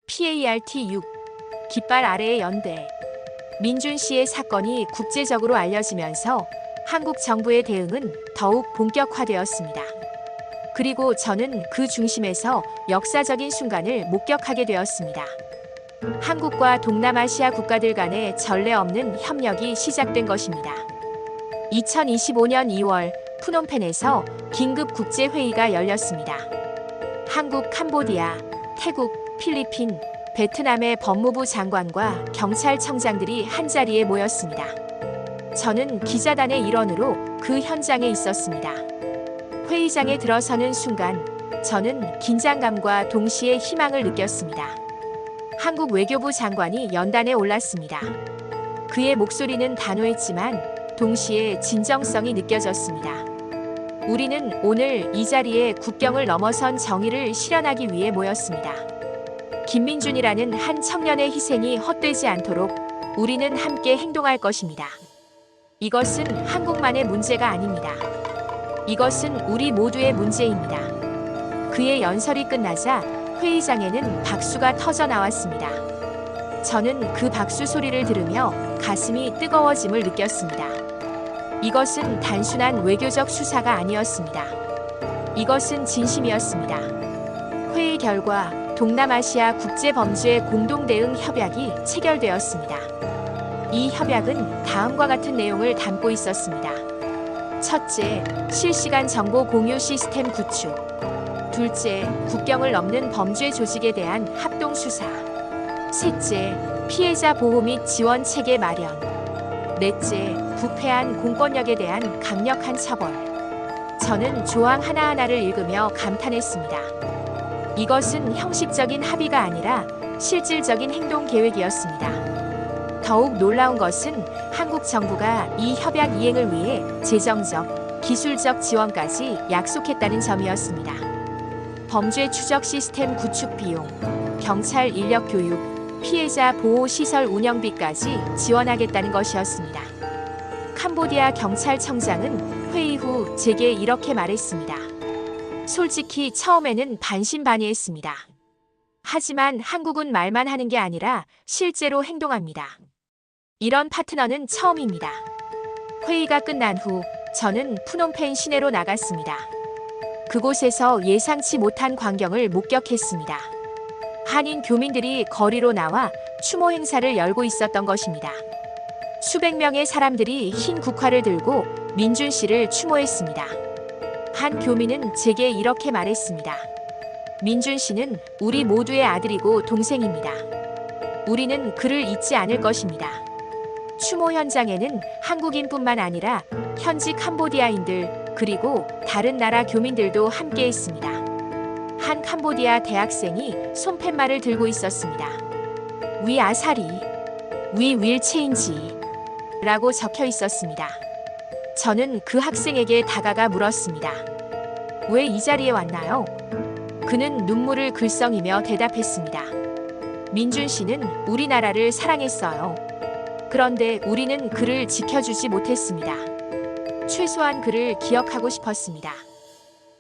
PART-6 깃발 아래의 연대. 민준 씨의 사건이 국제적으로 알려지면서 한국 정부의 대응은 더욱 본격화되었습니다. 그리고 저는 그 중심에서 역사적인 순간을 목격하게 되었습니다. 한국과 동남아시아 국가들 간의 전례 없는 협력이 시작된 것입니다. 2025년 2월 푸놈펜에서 긴급 국제회의가 열렸습니다. 한국, 캄보디아, 태국, 필리핀, 베트남의 법무부 장관과 경찰청장들이 한자리에 모였습니다. 저는 기자단의 일원으로 그 현장에 있었습니다. 회의장에 들어서는 순간 저는 긴장감과 동시에 희망을 느꼈습니다. 한국 외교부 장관이 연단에 올랐습니다. 그의 목소리는 단호했지만 동시에 진정성이 느껴졌습니다. 우리는 오늘 이 자리에 국경을 넘어선 정의를 실현하기 위해 모였습니다. 김민준이라는 한 청년의 희생이 헛되지 않도록 우리는 함께 행동할 것입니다. 이것은 한국만의 문제가 아닙니다. 이것은 우리 모두의 문제입니다. 그의 연설이 끝나자 회의장에는 박수가 터져 나왔습니다. 저는 그 박수 소리를 들으며 가슴이 뜨거워짐을 느꼈습니다. 이것은 단순한 외교적 수사가 아니었습니다. 이것은 진심이었습니다. 회의 결과 동남아시아 국제범죄 공동대응 협약이 체결되었습니다. 이 협약은 다음과 같은 내용을 담고 있었습니다. 첫째, 실시간 정보 공유 시스템 구축. 둘째, 국경을 넘는 범죄 조직에 대한 합동 수사. 셋째, 피해자 보호 및 지원 체계 마련. 넷째, 부패한 공권력에 대한 강력한 처벌. 저는 조항 하나하나를 읽으며 감탄했습니다. 이것은 형식적인 합의가 아니라 실질적인 행동 계획이었습니다. 더욱 놀라운 것은 한국 정부가 이 협약 이행을 위해 재정적, 기술적 지원까지 약속했다는 점이었습니다. 범죄 추적 시스템 구축 비용, 경찰 인력 교육, 피해자 보호 시설 운영비까지 지원하겠다는 것이었습니다. 캄보디아 경찰청장은 회의 후 제게 이렇게 말했습니다. 솔직히 처음에는 반신반의했습니다. 하지만 한국은 말만 하는 게 아니라 실제로 행동합니다. 이런 파트너는 처음입니다. 회의가 끝난 후 저는 푸놈펜 시내로 나갔습니다. 그곳에서 예상치 못한 광경을 목격했습니다. 한인 교민들이 거리로 나와 추모 행사를 열고 있었던 것입니다. 수백 명의 사람들이 흰 국화를 들고 민준 씨를 추모했습니다. 한 교민은 제게 이렇게 말했습니다. 민준 씨는 우리 모두의 아들이고 동생입니다. 우리는 그를 잊지 않을 것입니다. 추모 현장에는 한국인뿐만 아니라 현지 캄보디아인들 그리고 다른 나라 교민들도 함께했습니다. 한 캄보디아 대학생이 손팻말을 들고 있었습니다. 위 아사리, 위 윌 체인지 라고 적혀 있었습니다. 저는 그 학생에게 다가가 물었습니다. 왜 이 자리에 왔나요? 그는 눈물을 글썽이며 대답했습니다. 민준 씨는 우리나라를 사랑했어요. 그런데 우리는 그를 지켜주지 못했습니다. 최소한 그를 기억하고 싶었습니다.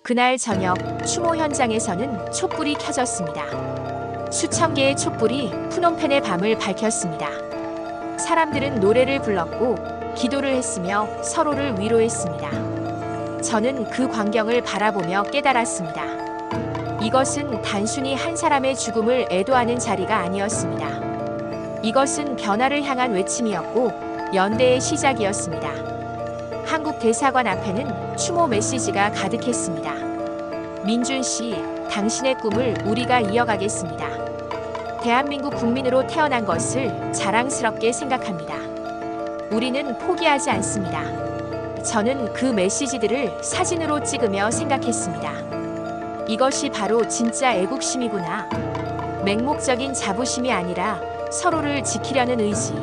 그날 저녁 추모 현장에서는 촛불이 켜졌습니다. 수천 개의 촛불이 푸놈펜의 밤을 밝혔습니다. 사람들은 노래를 불렀고 기도를 했으며 서로를 위로했습니다. 저는 그 광경을 바라보며 깨달았습니다. 이것은 단순히 한 사람의 죽음을 애도하는 자리가 아니었습니다. 이것은 변화를 향한 외침이었고 연대의 시작이었습니다. 한국 대사관 앞에는 추모 메시지가 가득했습니다. 민준 씨, 당신의 꿈을 우리가 이어가겠습니다. 대한민국 국민으로 태어난 것을 자랑스럽게 생각합니다. 우리는 포기하지 않습니다. 저는 그 메시지들을 사진으로 찍으며 생각했습니다. 이것이 바로 진짜 애국심이구나. 맹목적인 자부심이 아니라 서로를 지키려는 의지.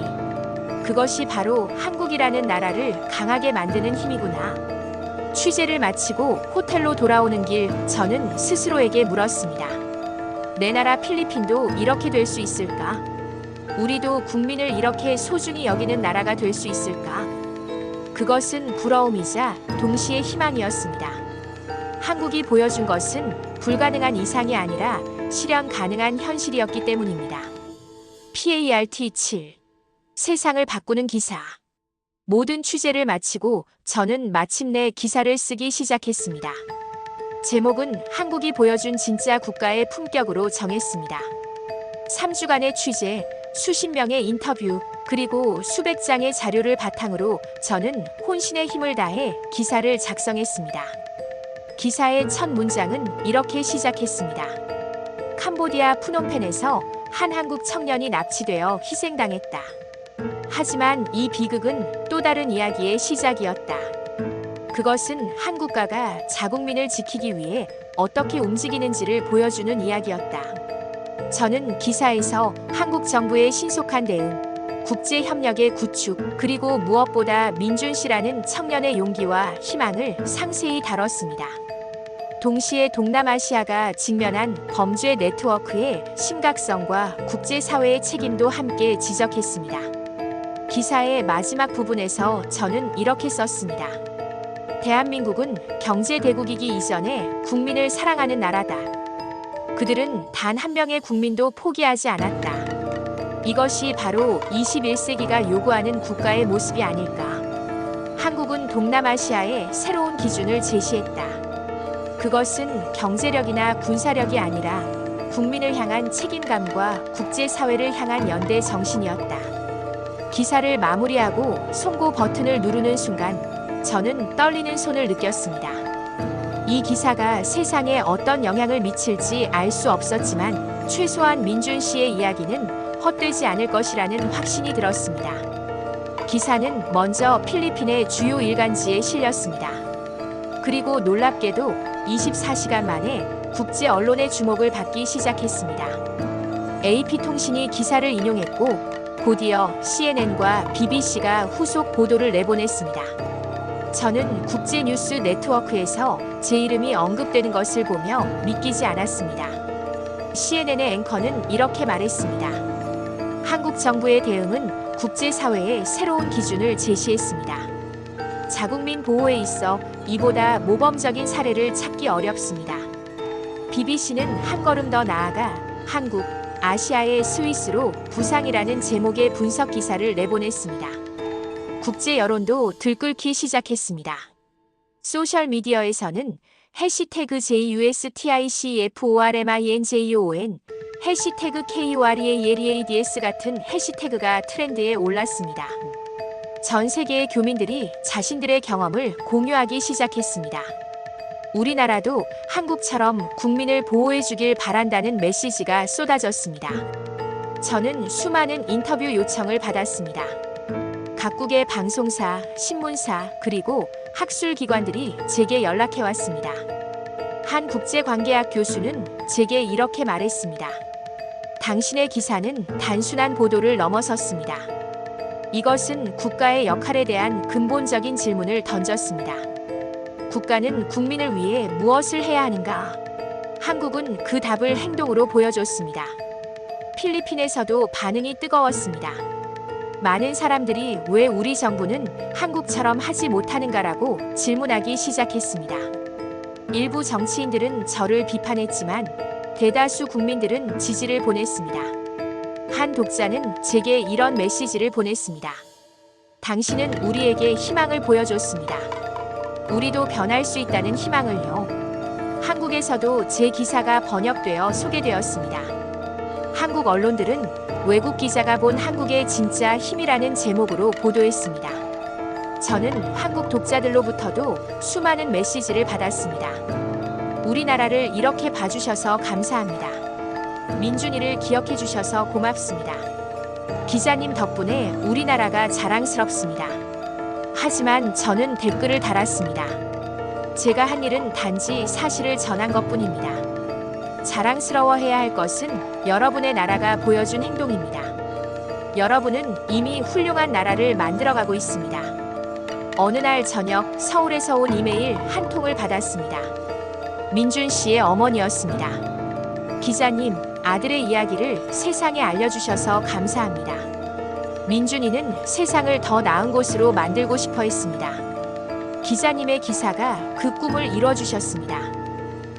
그것이 바로 한국이라는 나라를 강하게 만드는 힘이구나. 취재를 마치고 호텔로 돌아오는 길 저는 스스로에게 물었습니다. 내 나라 필리핀도 이렇게 될 수 있을까? 우리도 국민을 이렇게 소중히 여기는 나라가 될 수 있을까? 그것은 부러움이자 동시에 희망이었습니다. 한국이 보여준 것은 불가능한 이상이 아니라 실현 가능한 현실이었기 때문입니다. PART7 세상을 바꾸는 기사. 모든 취재를 마치고 저는 마침내 기사를 쓰기 시작했습니다. 제목은 한국이 보여준 진짜 국가의 품격으로 정했습니다. 3주간의 취재, 수십 명의 인터뷰, 그리고 수백 장의 자료를 바탕으로 저는 혼신의 힘을 다해 기사를 작성했습니다. 기사의 첫 문장은 이렇게 시작했습니다. 캄보디아 푸놈펜에서 한 한국 청년이 납치되어 희생당했다. 하지만 이 비극은 또 다른 이야기의 시작이었다. 그것은 한국가가 자국민을 지키기 위해 어떻게 움직이는지를 보여주는 이야기였다. 저는 기사에서 한국 정부의 신속한 대응, 국제협력의 구축, 그리고 무엇보다 민준 씨라는 청년의 용기와 희망을 상세히 다뤘습니다. 동시에 동남아시아가 직면한 범죄 네트워크의 심각성과 국제사회의 책임도 함께 지적했습니다. 기사의 마지막 부분에서 저는 이렇게 썼습니다. 대한민국은 경제대국이기 이전에 국민을 사랑하는 나라다. 그들은 단 한 명의 국민도 포기하지 않았다. 이것이 바로 21세기가 요구하는 국가의 모습이 아닐까. 한국은 동남아시아의 새로운 기준을 제시했다. 그것은 경제력이나 군사력이 아니라 국민을 향한 책임감과 국제사회를 향한 연대 정신이었다. 기사를 마무리하고 송고 버튼을 누르는 순간 저는 떨리는 손을 느꼈습니다. 이 기사가 세상에 어떤 영향을 미칠지 알 수 없었지만 최소한 민준 씨의 이야기는 헛되지 않을 것이라는 확신이 들었습니다. 기사는 먼저 필리핀의 주요 일간지에 실렸습니다. 그리고 놀랍게도 24시간 만에 국제 언론의 주목을 받기 시작했습니다. AP통신이 기사를 인용했고 곧이어 CNN과 BBC가 후속 보도를 내보냈습니다. 저는 국제뉴스 네트워크에서 제 이름이 언급되는 것을 보며 믿기지 않았습니다. CNN의 앵커는 이렇게 말했습니다. 한국 정부의 대응은 국제사회의 새로운 기준을 제시했습니다. 자국민 보호에 있어 이보다 모범적인 사례를 찾기 어렵습니다. BBC는 한 걸음 더 나아가 한국, 아시아의 스위스로 부상이라는 제목의 분석 기사를 내보냈습니다. 국제 여론도 들끓기 시작했습니다. 소셜미디어에서는 해시태그 JUSTICFORMINJON, 해시태그 KOREALEADS 같은 해시태그가 트렌드에 올랐습니다. 전 세계의 교민들이 자신들의 경험을 공유하기 시작했습니다. 우리나라도 한국처럼 국민을 보호해주길 바란다는 메시지가 쏟아졌습니다. 저는 수많은 인터뷰 요청을 받았습니다. 각국의 방송사, 신문사, 그리고 학술기관들이 제게 연락해왔습니다. 한 국제관계학 교수는 제게 이렇게 말했습니다. 당신의 기사는 단순한 보도를 넘어섰습니다. 이것은 국가의 역할에 대한 근본적인 질문을 던졌습니다. 국가는 국민을 위해 무엇을 해야 하는가? 한국은 그 답을 행동으로 보여줬습니다. 필리핀에서도 반응이 뜨거웠습니다. 많은 사람들이 왜 우리 정부는 한국처럼 하지 못하는가라고 질문하기 시작했습니다. 일부 정치인들은 저를 비판했지만 대다수 국민들은 지지를 보냈습니다. 한 독자는 제게 이런 메시지를 보냈습니다. 당신은 우리에게 희망을 보여줬습니다. 우리도 변할 수 있다는 희망을요. 한국에서도 제 기사가 번역되어 소개되었습니다. 한국 언론들은 외국 기자가 본 한국의 진짜 힘이라는 제목으로 보도했습니다. 저는 한국 독자들로부터도 수많은 메시지를 받았습니다. 우리나라를 이렇게 봐주셔서 감사합니다. 민준이를 기억해 주셔서 고맙습니다. 기자님 덕분에 우리나라가 자랑스럽습니다. 하지만 저는 댓글을 달았습니다. 제가 한 일은 단지 사실을 전한 것뿐입니다. 자랑스러워해야 할 것은 여러분의 나라가 보여준 행동입니다. 여러분은 이미 훌륭한 나라를 만들어가고 있습니다. 어느 날 저녁 서울에서 온 이메일 한 통을 받았습니다. 민준 씨의 어머니였습니다. 기자님, 아들의 이야기를 세상에 알려주셔서 감사합니다. 민준이는 세상을 더 나은 곳으로 만들고 싶어 했습니다. 기자님의 기사가 그 꿈을 이뤄주셨습니다.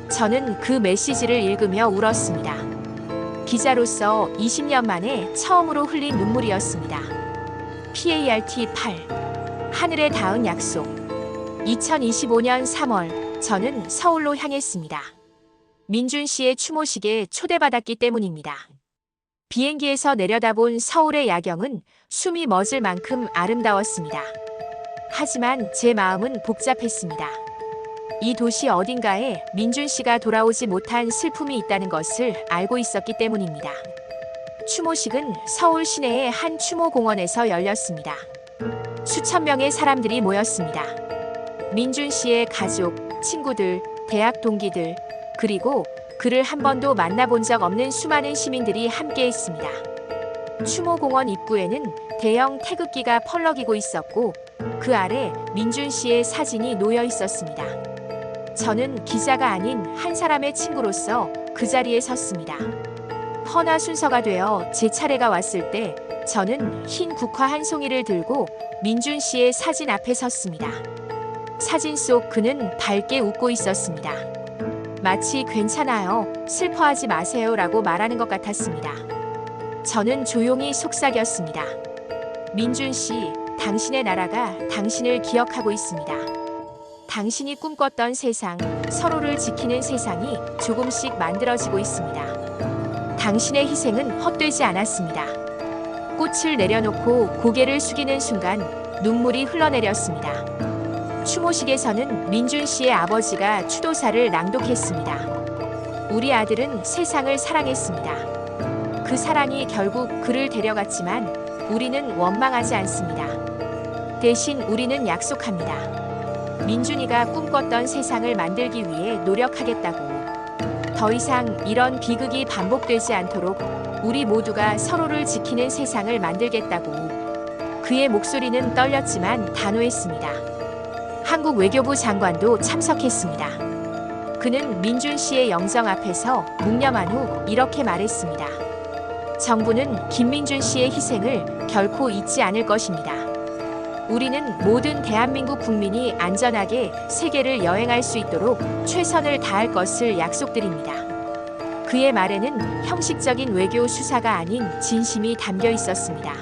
저는 그 메시지를 읽으며 울었습니다. 기자로서 20년 만에 처음으로 흘린 눈물이었습니다. PART 8. 하늘에 닿은 약속. 2025년 3월, 저는 서울로 향했습니다. 민준 씨의 추모식에 초대받았기 때문입니다. 비행기에서 내려다본 서울의 야경은 숨이 멎을 만큼 아름다웠습니다. 하지만 제 마음은 복잡했습니다. 이 도시 어딘가에 민준 씨가 돌아오지 못한 슬픔이 있다는 것을 알고 있었기 때문입니다. 추모식은 서울 시내의 한 추모공원에서 열렸습니다. 수천 명의 사람들이 모였습니다. 민준 씨의 가족, 친구들, 대학 동기들, 그리고 그를 한 번도 만나본 적 없는 수많은 시민들이 함께했습니다. 추모공원 입구에는 대형 태극기가 펄럭이고 있었고 그 아래 민준 씨의 사진이 놓여 있었습니다. 저는 기자가 아닌 한 사람의 친구로서 그 자리에 섰습니다. 헌화 순서가 되어 제 차례가 왔을 때 저는 흰 국화 한 송이를 들고 민준 씨의 사진 앞에 섰습니다. 사진 속 그는 밝게 웃고 있었습니다. 마치 괜찮아요, 슬퍼하지 마세요 라고 말하는 것 같았습니다. 저는 조용히 속삭였습니다. 민준 씨, 당신의 나라가 당신을 기억하고 있습니다. 당신이 꿈꿨던 세상, 서로를 지키는 세상이 조금씩 만들어지고 있습니다. 당신의 희생은 헛되지 않았습니다. 꽃을 내려놓고 고개를 숙이는 순간 눈물이 흘러내렸습니다. 추모식에서는 민준 씨의 아버지가 추도사를 낭독했습니다. 우리 아들은 세상을 사랑했습니다. 그 사랑이 결국 그를 데려갔지만 우리는 원망하지 않습니다. 대신 우리는 약속합니다. 민준이가 꿈꿨던 세상을 만들기 위해 노력하겠다고. 더 이상 이런 비극이 반복되지 않도록 우리 모두가 서로를 지키는 세상을 만들겠다고. 그의 목소리는 떨렸지만 단호했습니다. 한국 외교부 장관도 참석했습니다. 그는 민준 씨의 영정 앞에서 묵념한 후 이렇게 말했습니다. 정부는 김민준 씨의 희생을 결코 잊지 않을 것입니다. 우리는 모든 대한민국 국민이 안전하게 세계를 여행할 수 있도록 최선을 다할 것을 약속드립니다. 그의 말에는 형식적인 외교 수사가 아닌 진심이 담겨 있었습니다.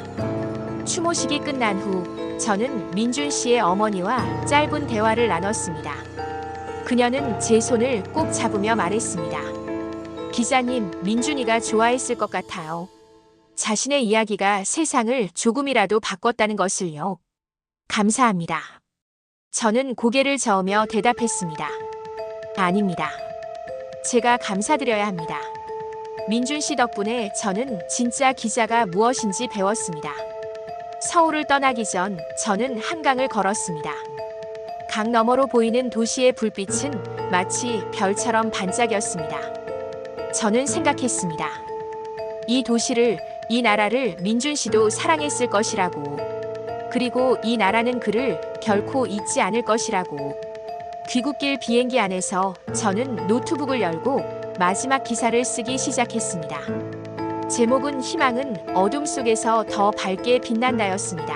추모식이 끝난 후 저는 민준 씨의 어머니와 짧은 대화를 나눴습니다. 그녀는 제 손을 꼭 잡으며 말했습니다. 기자님, 민준이가 좋아했을 것 같아요. 자신의 이야기가 세상을 조금이라도 바꿨다는 것을요. 감사합니다. 저는 고개를 저으며 대답했습니다. 아닙니다. 제가 감사드려야 합니다. 민준 씨 덕분에 저는 진짜 기자가 무엇인지 배웠습니다. 서울을 떠나기 전 저는 한강을 걸었습니다. 강 너머로 보이는 도시의 불빛은 마치 별처럼 반짝였습니다. 저는 생각했습니다. 이 도시를, 이 나라를 민준 씨도 사랑했을 것이라고. 그리고 이 나라는 그를 결코 잊지 않을 것이라고. 귀국길 비행기 안에서 저는 노트북을 열고 마지막 기사를 쓰기 시작했습니다. 제목은 희망은 어둠 속에서 더 밝게 빛난다였습니다.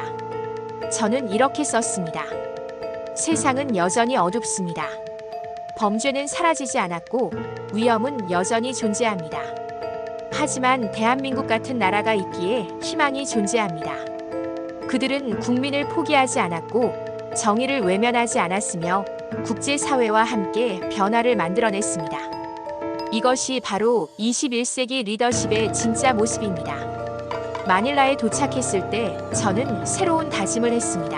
저는 이렇게 썼습니다. 세상은 여전히 어둡습니다. 범죄는 사라지지 않았고 위험은 여전히 존재합니다. 하지만 대한민국 같은 나라가 있기에 희망이 존재합니다. 그들은 국민을 포기하지 않았고 정의를 외면하지 않았으며 국제사회와 함께 변화를 만들어냈습니다. 이것이 바로 21세기 리더십의 진짜 모습입니다. 마닐라에 도착했을 때 저는 새로운 다짐을 했습니다.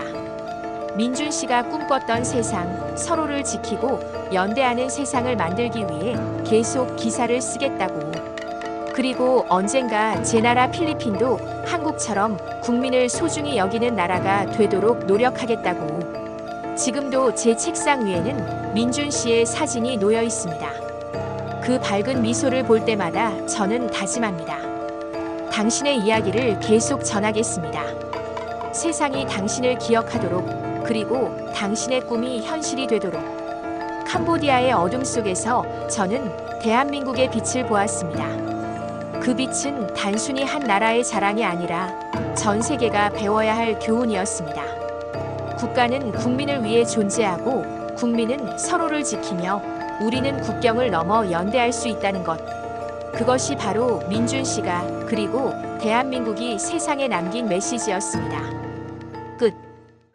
민준 씨가 꿈꿨던 세상, 서로를 지키고 연대하는 세상을 만들기 위해 계속 기사를 쓰겠다고. 그리고 언젠가 제 나라 필리핀도 한국처럼 국민을 소중히 여기는 나라가 되도록 노력하겠다고. 지금도 제 책상 위에는 민준 씨의 사진이 놓여 있습니다. 그 밝은 미소를 볼 때마다 저는 다짐합니다. 당신의 이야기를 계속 전하겠습니다. 세상이 당신을 기억하도록, 그리고 당신의 꿈이 현실이 되도록. 캄보디아의 어둠 속에서 저는 대한민국의 빛을 보았습니다. 그 빛은 단순히 한 나라의 자랑이 아니라 전 세계가 배워야 할 교훈이었습니다. 국가는 국민을 위해 존재하고 국민은 서로를 지키며 우리는 국경을 넘어 연대할 수 있다는 것. 그것이 바로 민준 씨가 그리고 대한민국이 세상에 남긴 메시지였습니다. 끝.